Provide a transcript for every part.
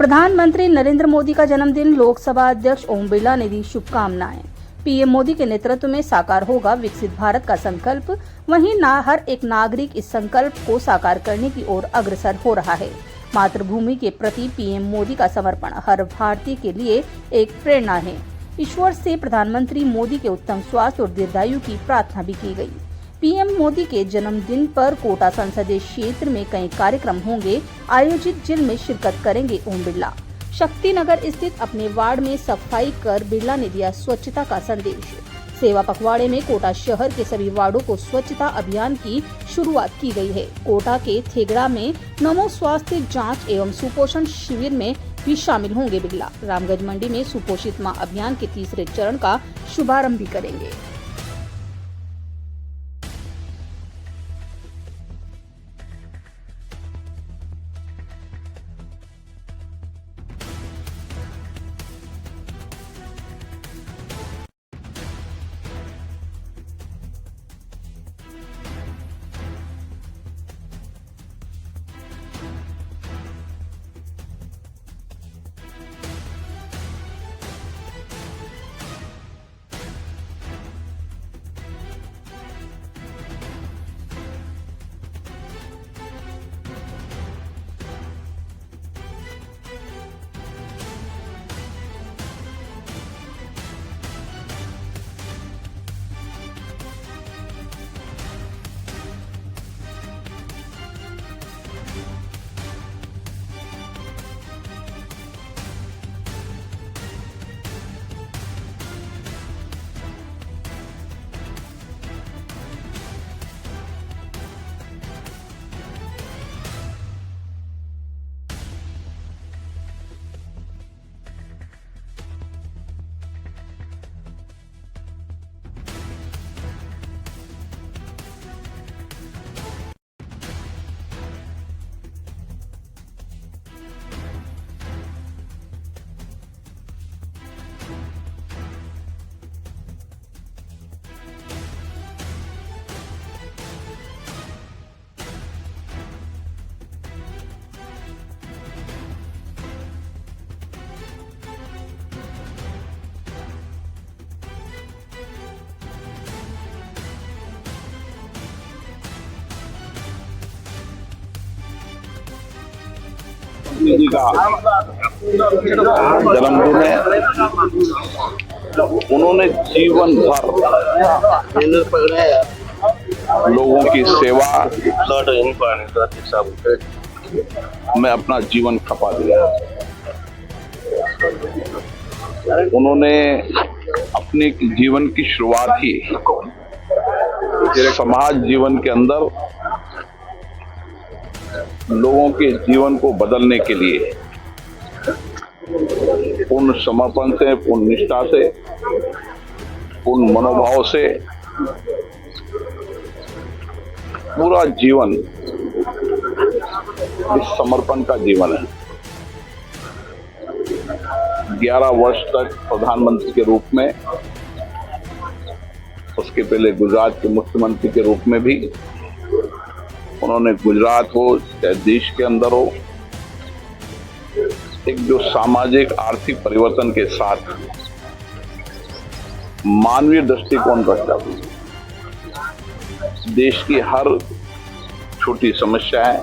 प्रधानमंत्री नरेंद्र मोदी का जन्मदिन, लोकसभा अध्यक्ष ओम बिरला ने दी शुभकामनाएं। पीएम मोदी के नेतृत्व में साकार होगा विकसित भारत का संकल्प। वहीं हर एक नागरिक इस संकल्प को साकार करने की ओर अग्रसर हो रहा है। मातृभूमि के प्रति पीएम मोदी का समर्पण हर भारतीय के लिए एक प्रेरणा है। ईश्वर से प्रधानमंत्री मोदी के उत्तम स्वास्थ्य और दीर्घायु की प्रार्थना भी की गई। पीएम मोदी के जन्मदिन पर कोटा संसदीय क्षेत्र में कई कार्यक्रम होंगे आयोजित, जिनमें शिरकत करेंगे ओम बिरला। शक्तिनगर स्थित अपने वार्ड में सफाई कर बिरला ने दिया स्वच्छता का संदेश। सेवा पखवाड़े में कोटा शहर के सभी वार्डों को स्वच्छता अभियान की शुरुआत की गई है। कोटा के थेगड़ा में नमो स्वास्थ्य जांच एवं सुपोषण शिविर में भी शामिल होंगे बिरला। रामगंज मंडी में सुपोषित मां अभियान के तीसरे चरण का शुभारंभ भी करेंगे। जी का जन्मदिन है। उन्होंने जीवन भर लोगों की सेवा में अपना जीवन खपा दिया। उन्होंने अपने जीवन की शुरुआत ही समाज जीवन के अंदर लोगों के जीवन को बदलने के लिए पूर्ण समर्पण से, पूर्ण निष्ठा से, पूर्ण मनोभाव से पूरा जीवन इस समर्पण का जीवन है। 11 वर्ष तक प्रधानमंत्री के रूप में, उसके पहले गुजरात के मुख्यमंत्री के रूप में भी उन्होंने गुजरात हो चाहे देश के अंदर हो, एक जो सामाजिक आर्थिक परिवर्तन के साथ मानवीय दृष्टिकोण रखता है। देश की हर छोटी समस्या है,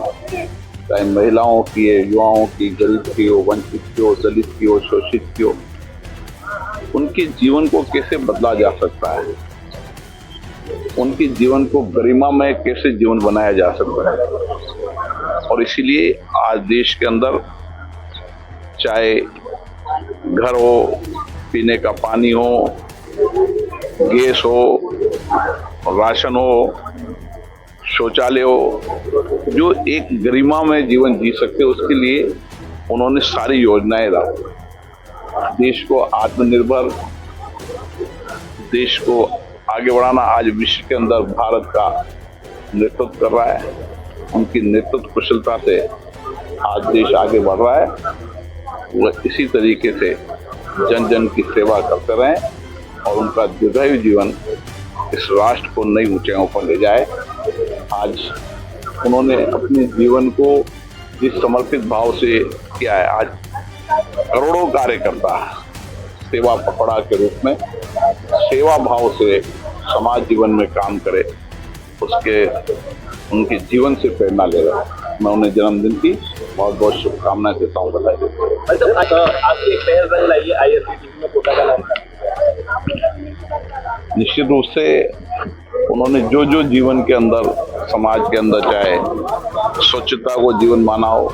चाहे महिलाओं की है, युवाओं की, गरीब की हो, वंचित की हो, दलित की हो, शोषित की हो, उनके जीवन को कैसे बदला जा सकता है, उनके जीवन को गरिमामय कैसे जीवन बनाया जा सकता है। और इसीलिए आज देश के अंदर चाहे घर हो, पीने का पानी हो, गैस हो, राशन हो, शौचालय हो, जो एक गरिमामय जीवन जी सकते उसके लिए उन्होंने सारी योजनाएं लाई। देश को आत्मनिर्भर, देश को आगे बढ़ाना। आज विश्व के अंदर भारत का नेतृत्व कर रहा है। उनकी नेतृत्व कुशलता से आज देश आगे बढ़ रहा है। वह इसी तरीके से जन जन की सेवा करते रहें और उनका दीर्घायु जीवन इस राष्ट्र को नई ऊंचाइयों पर ले जाए। आज उन्होंने अपने जीवन को जिस समर्पित भाव से किया है, आज करोड़ों कार्यकर्ता सेवा पखवाड़ा के रूप में सेवा भाव से समाज जीवन में काम करे, उसके उनके जीवन से प्रेरणा ले रहा हूँ। मैं उन्हें जन्मदिन की बहुत बहुत शुभकामनाएं देता हूँ, बधाई देता हूँ। आपकी एक पहल रंग लाई है IRCTC में कोटा का नाम। निश्चित रूप से उन्होंने जो जो जीवन के अंदर, समाज के अंदर, चाहे स्वच्छता को जीवन माना हो,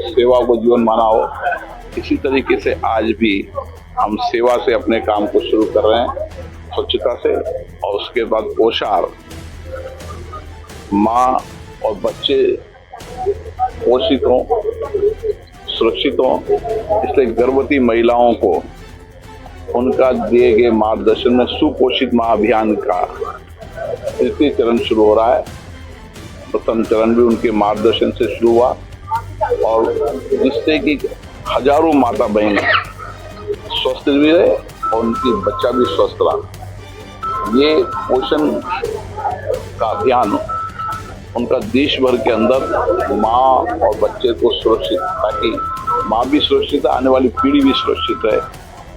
सेवा को जीवन माना हो, इसी तरीके से आज भी हम सेवा से अपने काम को शुरू कर रहे हैं, स्वच्छता से, और उसके बाद पोषाहार। माँ और बच्चे पोषित हों, सुरक्षित हों, इसलिए गर्भवती महिलाओं को उनका दिए गए मार्गदर्शन में सुपोषित माँ अभियान का तृतीय चरण शुरू हो रहा है। प्रथम चरण भी उनके मार्गदर्शन से शुरू हुआ, और जिससे कि हजारों माता बहन स्वस्थ भी रहे और उनकी बच्चा भी स्वस्थ रहा। ये पोषण का अभियान उनका देश भर के अंदर माँ और बच्चे को सुरक्षित, ताकि माँ भी सुरक्षित है, आने वाली पीढ़ी भी सुरक्षित रहे,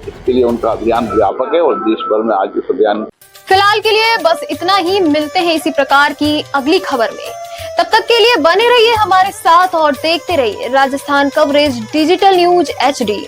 इसके लिए उनका अभियान व्यापक है और देश भर में आज इस अभियान। फिलहाल के लिए बस इतना ही, मिलते हैं इसी प्रकार की अगली खबर में। तब तक के लिए बने रहिए हमारे साथ और देखते रहिए Rajasthan coverage digital news HD।